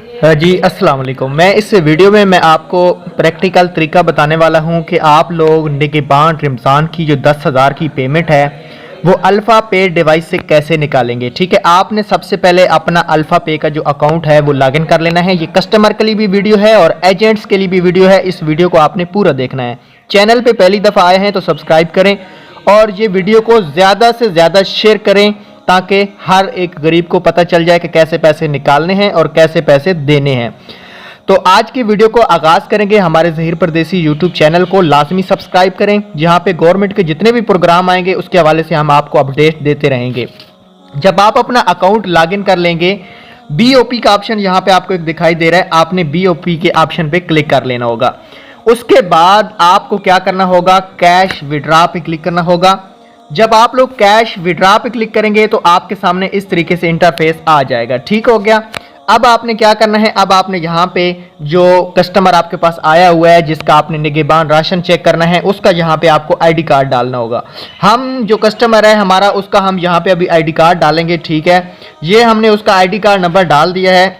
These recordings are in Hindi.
जी अस्सलाम वालेकुम। मैं इस वीडियो में आपको प्रैक्टिकल तरीका बताने वाला हूं कि आप लोग निगहबान रमज़ान की जो 10,000 की पेमेंट है वो अल्फ़ा पे डिवाइस से कैसे निकालेंगे। ठीक है, आपने सबसे पहले अपना अल्फ़ा पे का जो अकाउंट है वो लॉगिन कर लेना है। ये कस्टमर के लिए भी वीडियो है और एजेंट्स के लिए भी वीडियो है। इस वीडियो को आपने पूरा देखना है। चैनल पे पहली दफ़ा आए हैं तो सब्सक्राइब करें और ये वीडियो को ज़्यादा से ज़्यादा शेयर करें ताकि हर एक गरीब को पता चल जाए कि कैसे पैसे निकालने हैं और कैसे पैसे देने हैं। तो आज की वीडियो को आगाज़ करेंगे। हमारे ज़हीर परदेसी यूट्यूब चैनल को लाजमी सब्सक्राइब करें, जहां पे गवर्नमेंट के जितने भी प्रोग्राम आएंगे उसके हवाले से हम आपको अपडेट देते रहेंगे। जब आप अपना अकाउंट लॉगिन कर लेंगे, BOP का ऑप्शन यहाँ पे आपको एक दिखाई दे रहा है, आपने BOP के ऑप्शन पे क्लिक कर लेना होगा। उसके बाद आपको क्या करना होगा, कैश विड्रॉ पे क्लिक करना होगा। जब आप लोग कैश विड्रॉ पे क्लिक करेंगे तो आपके सामने इस तरीके से इंटरफेस आ जाएगा। ठीक हो गया। अब आपने क्या करना है, अब आपने यहाँ पे जो कस्टमर आपके पास आया हुआ है जिसका आपने निगहबान राशन चेक करना है, उसका यहाँ पे आपको ID कार्ड डालना होगा। हम जो कस्टमर है हमारा, उसका हम यहाँ पे अभी ID कार्ड डालेंगे। ठीक है, ये हमने उसका ID कार्ड नंबर डाल दिया है,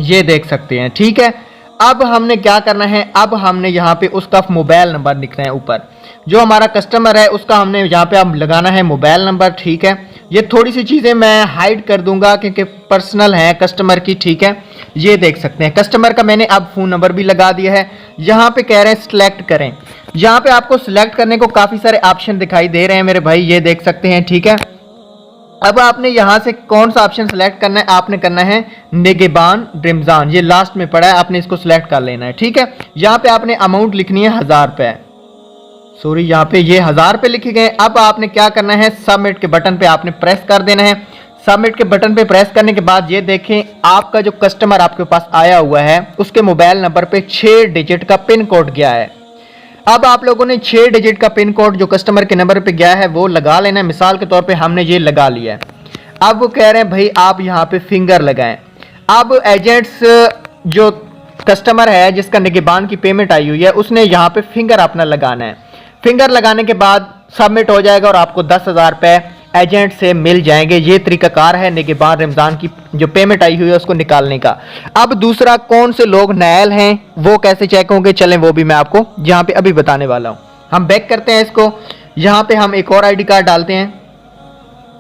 ये देख सकते हैं। ठीक है, अब हमने क्या करना है, अब हमने यहाँ पे उसका मोबाइल नंबर लिखना है। ऊपर जो हमारा कस्टमर है उसका हमने यहाँ पे अब लगाना है मोबाइल नंबर। ठीक है, ये थोड़ी सी चीज़ें मैं हाइड कर दूंगा क्योंकि पर्सनल है कस्टमर की। ठीक है, ये देख सकते हैं कस्टमर का मैंने अब फ़ोन नंबर भी लगा दिया है। यहाँ पे कह रहे हैं सिलेक्ट करें, यहाँ पे आपको सिलेक्ट करने को काफ़ी सारे ऑप्शन दिखाई दे रहे हैं मेरे भाई, ये देख सकते हैं। ठीक है, अब आपने यहाँ से कौन सा ऑप्शन सेलेक्ट करना है, आपने करना है निगहबान रमज़ान, ये लास्ट में पड़ा है, आपने इसको सिलेक्ट कर लेना है। ठीक है, यहाँ पे आपने अमाउंट लिखनी है 1000 रुपये, सॉरी यहाँ पे ये 1000 रुपये लिखे गए। अब आपने क्या करना है, सबमिट के बटन पे आपने प्रेस कर देना है। सबमिट के बटन पे प्रेस करने के बाद ये देखें आपका जो कस्टमर आपके पास आया हुआ है उसके मोबाइल नंबर पे 6 डिजिट का पिन कोड गया है। अब आप लोगों ने 6 डिजिट का पिन कोड जो कस्टमर के नंबर पे गया है वो लगा लेना है। मिसाल के तौर पे हमने ये लगा लिया है। अब वो कह रहे हैं भाई आप यहाँ पे फिंगर लगाएं। अब एजेंट्स जो कस्टमर है जिसका निगहबान की पेमेंट आई हुई है उसने यहाँ पे फिंगर अपना लगाना है। फिंगर लगाने के बाद सबमिट हो जाएगा और आपको 10,000 रुपये एजेंट से मिल जाएंगे। ये तरीकाकार है निगहबान रमज़ान की जो पेमेंट आई हुई है उसको निकालने का। अब दूसरा कौन से लोग नायल हैं वो कैसे चेक होंगे, चलें वो भी मैं आपको यहाँ पे अभी बताने वाला हूँ। हम बैक करते हैं इसको, यहाँ पे हम एक और ID कार्ड डालते हैं,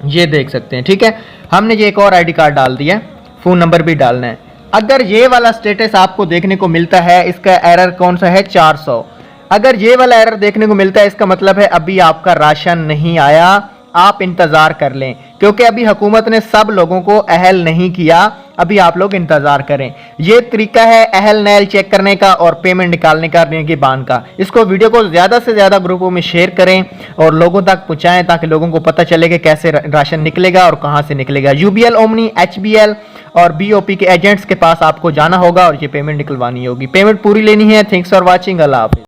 ये देख सकते हैं। ठीक है, हमने ये एक और ID कार्ड डाल दिया है, फ़ोन नंबर भी डालना है। अगर ये वाला स्टेटस आपको देखने को मिलता है, इसका एरर कौन सा है 400, अगर ये वाला एरर देखने को मिलता है इसका मतलब है अभी आपका राशन नहीं आया, आप इंतज़ार कर लें क्योंकि अभी हुकूमत ने सब लोगों को अहल नहीं किया, अभी आप लोग इंतज़ार करें। ये तरीका है अहल नहल चेक करने का और पेमेंट निकालने का निगहबान का। इसको वीडियो को ज़्यादा से ज़्यादा ग्रुपों में शेयर करें और लोगों तक पहुँचाएँ ताकि लोगों को पता चले कि कैसे राशन निकलेगा और कहाँ से निकलेगा। UBL, ओमनी, HBL और BOP के एजेंट्स के पास आपको जाना होगा और ये पेमेंट निकलवानी होगी। पेमेंट पूरी लेनी है। Thanks for watching. अल्लाह हाफ़िज़।